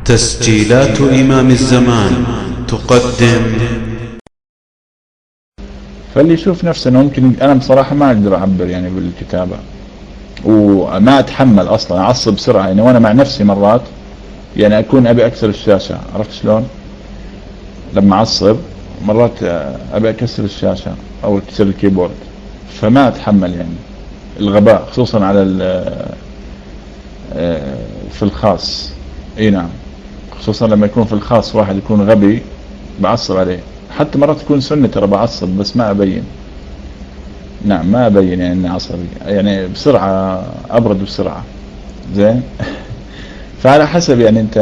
تسجيلات إمام الزمان تقدم. فاللي يشوف نفسه انه ممكن، انا بصراحة ما اقدر اعبر يعني بالكتابة، وما اتحمل اصلا، اعصب بسرعة يعني، وانا مع نفسي مرات يعني اكون ابي اكسر الشاشة. عرفت شلون؟ لما اعصب مرات ابي اكسر الشاشة او اكسر الكيبورد، فما اتحمل يعني الغباء، خصوصا على في الخاص. اي نعم، خصوصا لما يكون في الخاص واحد يكون غبي بعصب عليه. حتى مرات تكون سنة ترى بعصب بس ما ابين. نعم ما ابين يعني اني عصبي، يعني بسرعة ابرد بسرعة. زين. فعلى حسب يعني انت،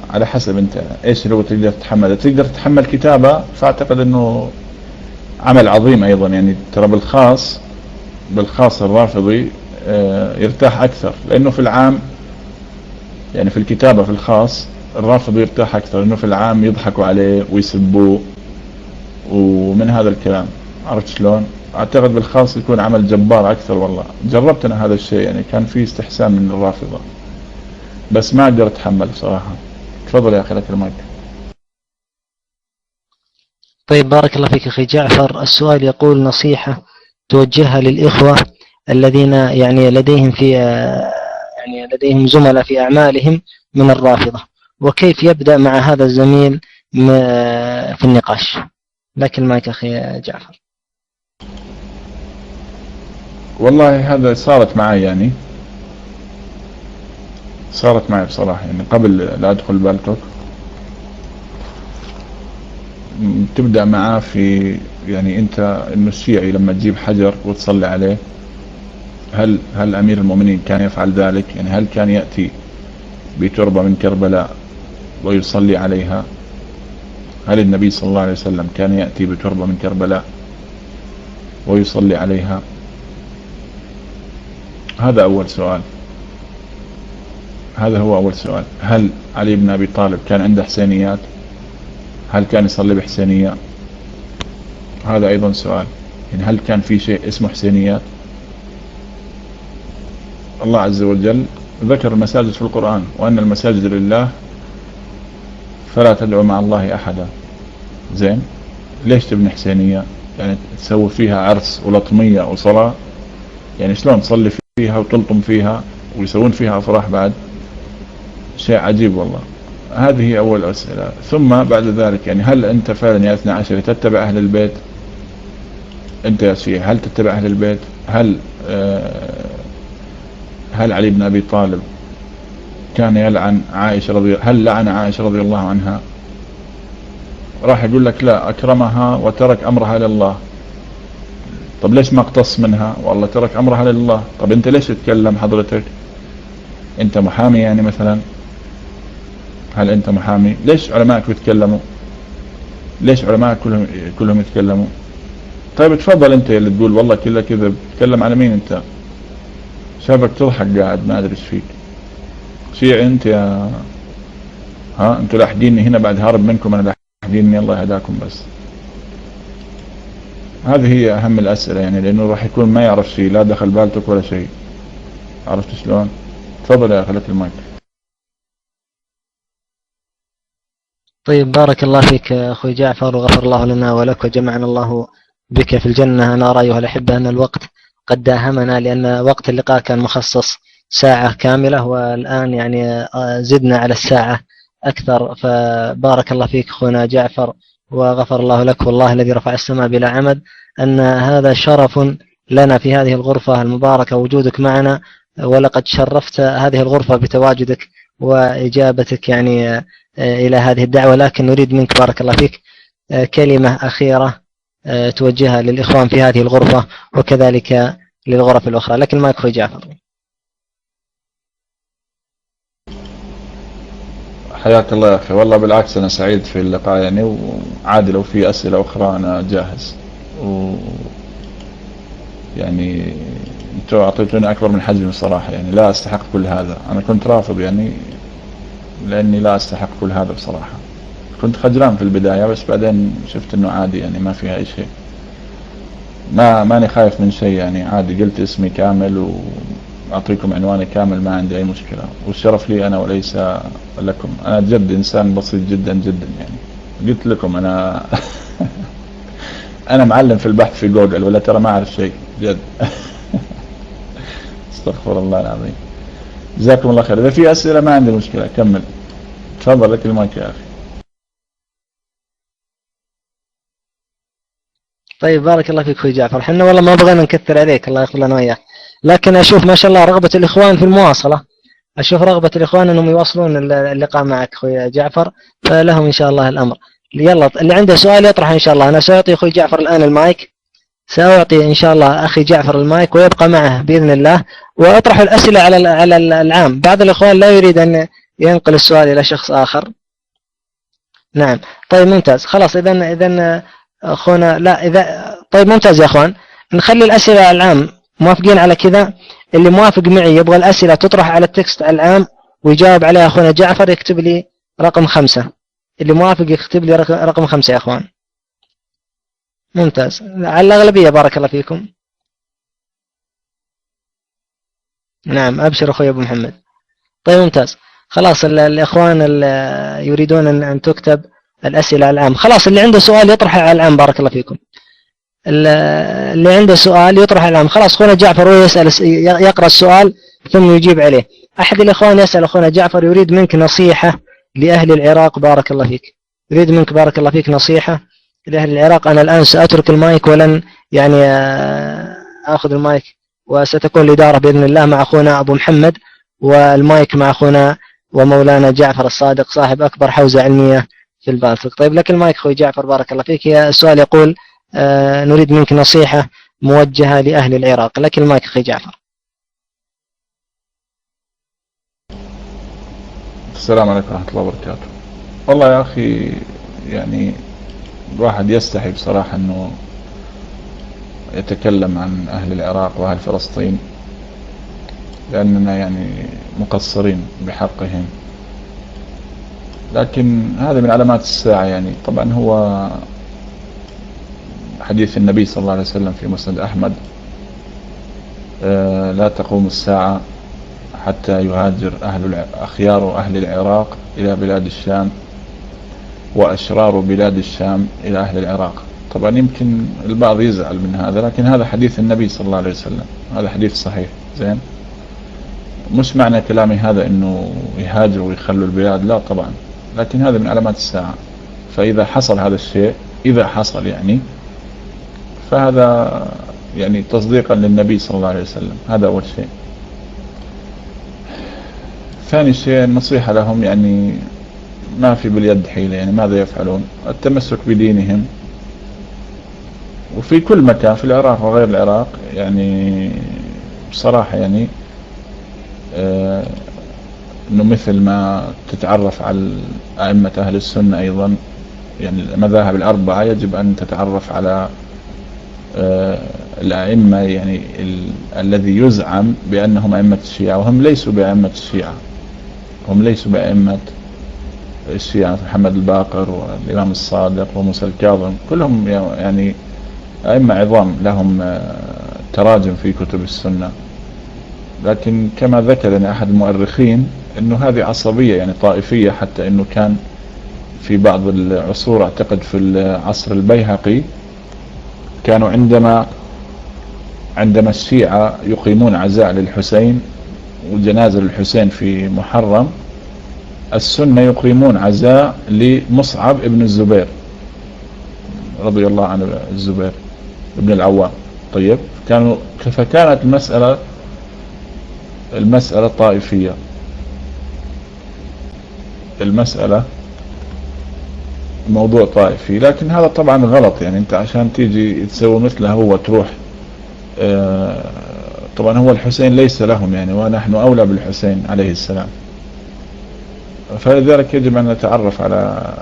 على حسب انت ايش اللي هو تقدر تتحمل. اذا تقدر تتحمل كتابة فاعتقد انه عمل عظيم ايضا. يعني ترى بالخاص الرافضي يرتاح اكثر، لانه في العام يعني في الكتابة في الخاص الرافضي يرتاح اكثر، لانه في العام يضحكوا عليه ويسبوه ومن هذا الكلام. عرفت شلون؟ اعتقد بالخاص يكون عمل جبار اكثر. والله جربت انا هذا الشيء، يعني كان في استحسان من الرافضة بس ما اقدر اتحمل صراحة. تفضل يا اخي لك المايك. طيب بارك الله فيك أخي جعفر. السؤال يقول: نصيحة توجهها للإخوة الذين يعني لديهم زملاء في أعمالهم من الرافضة، وكيف يبدأ مع هذا الزميل في النقاش؟ لك المايك أخي جعفر. والله هذا صارت معي، يعني صارت معي بصراحة. يعني قبل لا ادخل بالتوك تبدأ معاه في، يعني انت انه الشيعي لما تجيب حجر وتصلي عليه، هل امير المؤمنين كان يفعل ذلك؟ يعني هل كان يأتي بتربة من كربلاء ويصلي عليها؟ هل النبي صلى الله عليه وسلم كان يأتي بتربة من كربلاء ويصلي عليها؟ هذا أول سؤال. هذا هو أول سؤال. هل علي بن أبي طالب كان عنده حسينيات؟ هل كان يصلي بحسينية؟ هذا أيضا سؤال. يعني هل كان في شيء اسمه حسينيات؟ الله عز وجل ذكر المساجد في القرآن، وأن المساجد لله فلا تدعو مع الله أحدا. زين، ليش تبني حسينية؟ يعني تسوي فيها عرس ولطمية وصلاة؟ يعني شلون تصلي فيها وتلطم فيها ويسوون فيها أفراح بعد؟ شيء عجيب والله. هذه أول أسئلة. ثم بعد ذلك يعني هل أنت فعلا يا 12 تتبع أهل البيت؟ أنت يا شيعي هل تتبع أهل البيت؟ هل علي بن أبي طالب كان يلعن عائشة هل لعن عائشة رضي الله عنها؟ راح يقول لك لا، أكرمها وترك أمرها لله. طب ليش ما اقتص منها؟ والله ترك أمرها لله. طب أنت ليش تتكلم حضرتك؟ أنت محامي يعني مثلا؟ هل أنت محامي؟ ليش علماءك بيتكلموا؟ ليش علماءك كلهم يتكلموا؟ طيب تفضل أنت اللي تقول والله كذا كذا. بتتكلم على مين أنت؟ شافك تضحك قاعد ما أدري ايش فيك. شيعي أنت يا أنتوا لاحديني هنا بعد هارب منكم. أنا لاحديني، الله يهداكم. بس هذه هي أهم الأسئلة، يعني لأنه راح يكون ما يعرف شيء، لا دخل بالتك ولا شيء. عرفت شلون؟ تفضل يا أخي لك المايك. طيب بارك الله فيك أخوي جعفر، وغفر الله لنا ولك وجمعنا الله بك في الجنة. أنا أرى أيها الأحبة أن الوقت قد داهمنا، لأن وقت اللقاء كان مخصص ساعة كاملة، والآن يعني زدنا على الساعة أكثر. فبارك الله فيك أخونا جعفر وغفر الله لك، والله الذي رفع السماء بلا عمد أن هذا شرف لنا في هذه الغرفة المباركة وجودك معنا، ولقد شرفت هذه الغرفة بتواجدك وإجابتك يعني إلى هذه الدعوة. لكن نريد منك بارك الله فيك كلمة أخيرة توجهها للإخوان في هذه الغرفة وكذلك للغرف الأخرى. لكن ما يكفي جعفر. حياك الله يا أخي. والله بالعكس أنا سعيد في اللقاء يعني، وعادي لو في أسئلة أخرى أنا جاهز. يعني أنتوا أعطيتوني أكبر من حجمي الصراحة، يعني لا أستحق كل هذا. أنا كنت رافض يعني لأني لا أستحق كل هذا بصراحة. كنت خجلان في البداية بس بعدين شفت إنه عادي، يعني ما فيها أي شيء. ماني خايف من شيء يعني، عادي. قلت اسمي كامل أعطيكم عنواني كامل ما عندي أي مشكلة، والشرف لي أنا وليس لكم. أنا جد إنسان بسيط جدا جدا يعني. قلت لكم أنا أنا معلم في البحث في جوجل، ولا ترى ما أعرف شيء جد. استغفر الله العظيم. جزاكم الله خير. إذا في أسئلة ما عندي مشكلة كمل. تفضل لك المايك يا أخي. طيب بارك الله فيك أخوي جعفر. حنا والله ما بغينا نكثر عليك، الله يغفر لنا وياك، لكن أشوف ما شاء الله رغبة الإخوان في المواصلة، أشوف رغبة الإخوان أنهم يواصلون اللقاء معك أخوي جعفر، فلهم إن شاء الله الأمر. يلا اللي عنده سؤال يطرح إن شاء الله. أنا سأعطي أخوي جعفر الآن المايك، سأعطي إن شاء الله أخي جعفر المايك ويبقى معه بإذن الله، وأطرح الأسئلة على العام. بعض الإخوان لا يريد أن ينقل السؤال إلى شخص آخر. نعم طيب ممتاز، خلاص إذا أخونا لا إذا طيب ممتاز يا أخوان، نخلي الأسئلة العام، موافقين على كذا؟ اللي موافق معي يبغى الأسئلة تطرح على التكست العام ويجاوب عليها أخونا جعفر، يكتب لي رقم 5. اللي موافق يكتب لي رقم 5 يا أخوان. ممتاز، على الأغلبية بارك الله فيكم. نعم أبشر أخوي أبو محمد. طيب ممتاز، خلاص الإخوان يريدون أن تكتب الأسئلة العام، خلاص اللي عنده سؤال يطرحه على العام بارك الله فيكم. اللي عنده سؤال يطرح العام. خلاص أخونا جعفر هو يقرأ السؤال ثم يجيب عليه. أحد الإخوان يسأل أخونا جعفر يريد منك نصيحة لأهل العراق بارك الله فيك، يريد منك بارك الله فيك نصيحة لأهل العراق. أنا الآن سأترك المايك ولن يعني أخذ المايك، وستكون الإدارة بإذن الله مع أخونا أبو محمد، والمايك مع أخونا ومولانا جعفر الصادق صاحب أكبر حوزة علمية في البالتيك. طيب لك المايك أخوي جعفر بارك الله فيك. السؤال يقول نريد منك نصيحة موجهة لأهل العراق. لك المايك أخي جعفر. السلام عليكم ورحمة الله وبركاته. والله يا أخي يعني الواحد يستحي بصراحة أنه يتكلم عن أهل العراق وأهل فلسطين، لأننا يعني مقصرين بحقهم، لكن هذا من علامات الساعة. يعني طبعا هو حديث النبي صلى الله عليه وسلم في مسند أحمد لا تقوم الساعة حتى يهاجر أخيار أهل العراق إلى بلاد الشام، وأشرار بلاد الشام إلى أهل العراق. طبعا يمكن البعض يزعل من هذا، لكن هذا حديث النبي صلى الله عليه وسلم، هذا حديث صحيح. زين، مش معنى كلامي هذا أنه يهاجروا ويخلوا البلاد، لا طبعا، لكن هذا من علامات الساعة. فإذا حصل هذا الشيء، إذا حصل يعني، فهذا يعني تصديقا للنبي صلى الله عليه وسلم. هذا أول شيء. ثاني شيء النصيحة لهم، يعني ما في باليد حيلة، يعني ماذا يفعلون؟ التمسك بدينهم، وفي كل مكان في العراق وغير العراق. يعني بصراحة يعني انه مثل ما تتعرف على أئمة أهل السنة أيضا، يعني المذاهب الأربعة، يجب أن تتعرف على الأئمة يعني الذي يزعم بأنهم أئمة الشيعة، وهم ليسوا بأئمة الشيعة، هم ليسوا بأئمة الشيعة. محمد الباقر والإمام الصادق وموسى الكاظم كلهم يعني أئمة عظام لهم تراجم في كتب السنة. لكن كما ذكرني أحد المؤرخين أنه هذه عصبية يعني طائفية، حتى أنه كان في بعض العصور، أعتقد في العصر البيهقي، كانوا عندما الشيعة يقيمون عزاء للحسين وجنازة للحسين في محرم، السنة يقيمون عزاء لمصعب ابن الزبير رضي الله عنه، الزبير ابن العوام. طيب، فكانت المسألة طائفية، المسألة موضوع طائفي. لكن هذا طبعا غلط. يعني انت عشان تيجي تسوي مثله هو تروح طبعا هو الحسين ليس لهم يعني، ونحن أولى بالحسين عليه السلام. فلذلك يجب أن نتعرف على،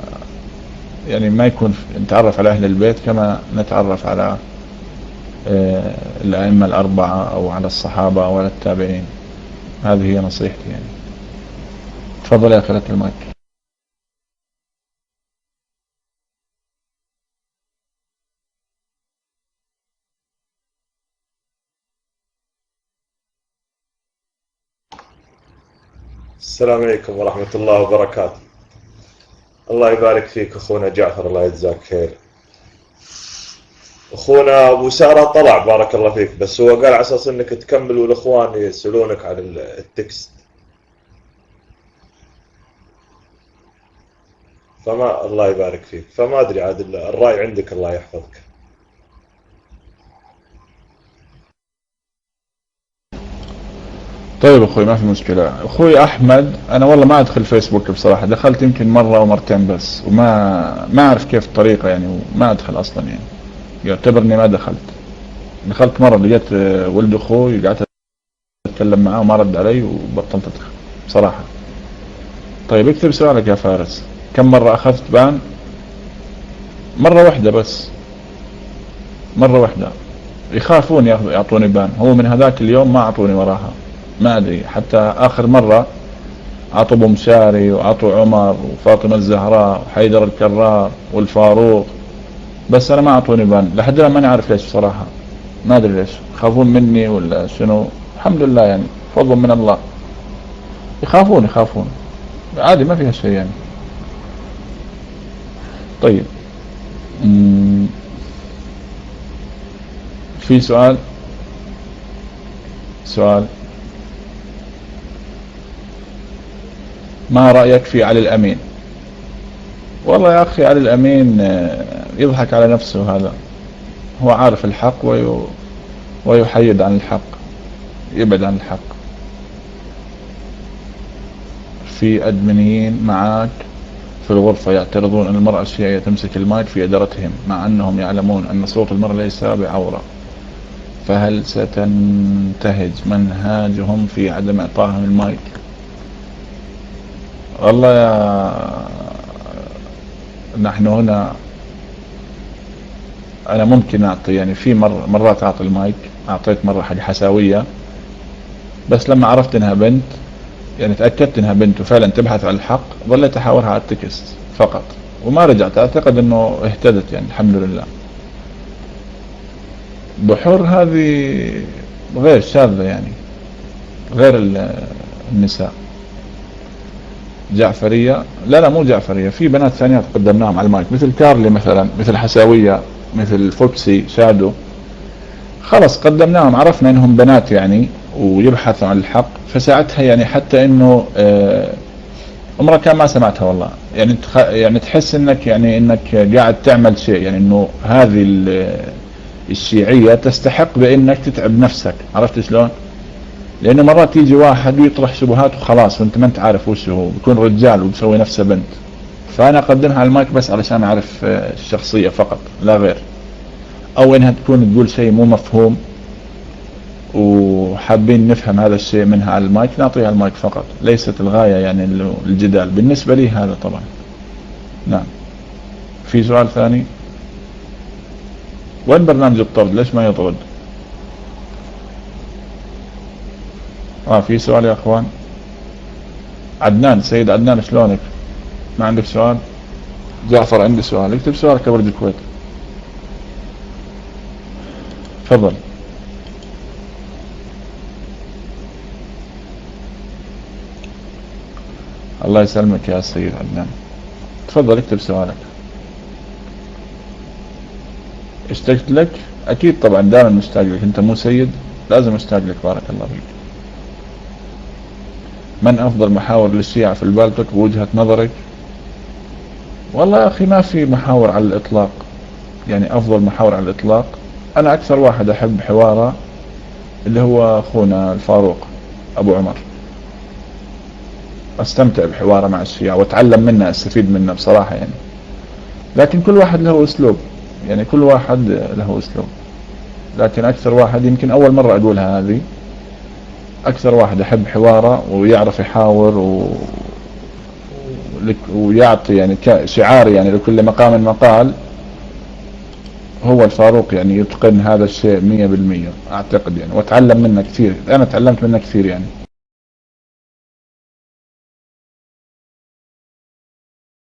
يعني ما يكون نتعرف على أهل البيت كما نتعرف على الأئمة الأربعة أو على الصحابة أو على التابعين. هذه هي نصيحتي يعني. تفضل يا أخي لك المايك. السلام عليكم ورحمة الله وبركاته. الله يبارك فيك أخونا جعفر، الله يجزاك خير. أخونا أبو سارة طلع بارك الله فيك، بس هو قال على أساس أنك تكمل والأخوان يسألونك عن التكست، فما الله يبارك فيك، فما أدري عاد الرأي عندك، الله يحفظك. طيب أخوي ما في مشكلة. أخوي أحمد أنا والله ما أدخل فيسبوك بصراحة، دخلت يمكن مرة أو مرتين بس، وما أعرف كيف الطريقة يعني، وما أدخل أصلا يعني، يعتبرني ما دخلت مرة لقيت ولد أخوي قعدت أتكلم معاه وما رد علي وبطلت أدخل بصراحة. طيب اكتب سؤالك يا فارس. كم مرة أخذت بان؟ مرة واحدة بس، مرة واحدة. يخافون يعطوني بان، هو من هذاك اليوم ما أعطوني وراها، ما أدري. حتى آخر مرة عطوا أبو مشاري وعطوا عمر وفاطمة الزهراء وحيدر الكرار والفاروق، بس أنا ما أعطوني بان لحد الآن، ماني عارف ليش بصراحة، ما أدري ليش، يخافون مني ولا شنو. الحمد لله يعني فضل من الله. يخافون عادي ما فيها شيء يعني. طيب في سؤال ما رأيك في علي الأمين؟ والله يا أخي علي الأمين يضحك على نفسه، هذا هو عارف الحق ويحيد عن الحق، يبعد عن الحق. في أدمنيين معك في الغرفة يعترضون أن المرأة الشيعية تمسك المايك في إدارتهم مع أنهم يعلمون أن صوت المرأة ليس بعورة، فهل ستنتهج منهاجهم في عدم إعطائهم المايك؟ والله نحن هنا أنا ممكن أعطي يعني، في مرات أعطي المايك، أعطيت مرة حق حساوية، بس لما عرفت أنها بنت يعني تأكدت أنها بنت وفعلا تبحث عن الحق، ظليت أحاورها على التكست فقط وما رجعت. أعتقد أنه اهتدت يعني الحمد لله. بحور هذه غير شاذة يعني، غير النساء. جعفرية لا مو جعفرية، في بنات ثانيات قدمناهم على المايك مثل كارلي مثلا، مثل حساوية، مثل فوكسي، شادو، خلص قدمناهم، عرفنا انهم بنات يعني ويبحثوا عن الحق، فساعتها يعني حتى انه عمرها كان ما سمعتها والله يعني. يعني تحس انك يعني انك قاعد تعمل شيء يعني، انه هذه الشيعية تستحق بانك تتعب نفسك، عرفت شلون؟ لانه مرات يجي واحد ويطرح شبهات وخلاص وانت ما انت عارف وش هو، بيكون رجال وبيسوي نفسه بنت. فانا اقدمها على المايك بس علشان اعرف الشخصية فقط لا غير، او انها تكون تقول شيء مو مفهوم وحابين نفهم هذا الشيء منها على المايك، نعطيها المايك فقط، ليست الغاية يعني الجدال بالنسبة لي هذا طبعا. نعم. في سؤال ثاني؟ وين برنامج الطرد؟ ليش ما يطرد؟ في سؤال يا اخوان. عدنان، سيد عدنان شلونك؟ ما عندك سؤال؟ جعفر عندي سؤال. اكتب سؤالك يا ولد الكويت. تفضل. الله يسلمك يا سيد عدنان، تفضل اكتب سؤالك. اشتقت لك؟ اكيد طبعا، دائما مشتاق لك، انت مو سيد لازم اشتاق لك، بارك الله فيك. من افضل محاور للشيعة في البالتوك بوجهة نظرك؟ والله يا اخي ما في محاور على الاطلاق يعني، افضل محاور على الاطلاق. انا اكثر واحد احب حواره اللي هو اخونا الفاروق ابو عمر، استمتع بحواره مع الشيعة واتعلم منه، استفيد منه بصراحة يعني. لكن كل واحد له اسلوب يعني، كل واحد له اسلوب، لكن اكثر واحد يمكن اول مرة اقولها هذه، اكثر واحد احب حواره ويعرف يحاور ويعطي يعني شعار يعني لكل مقام مقال، هو الفاروق يعني. يتقن هذا الشيء 100% اعتقد يعني، واتعلم منه كثير، انا تعلمت منه كثير يعني.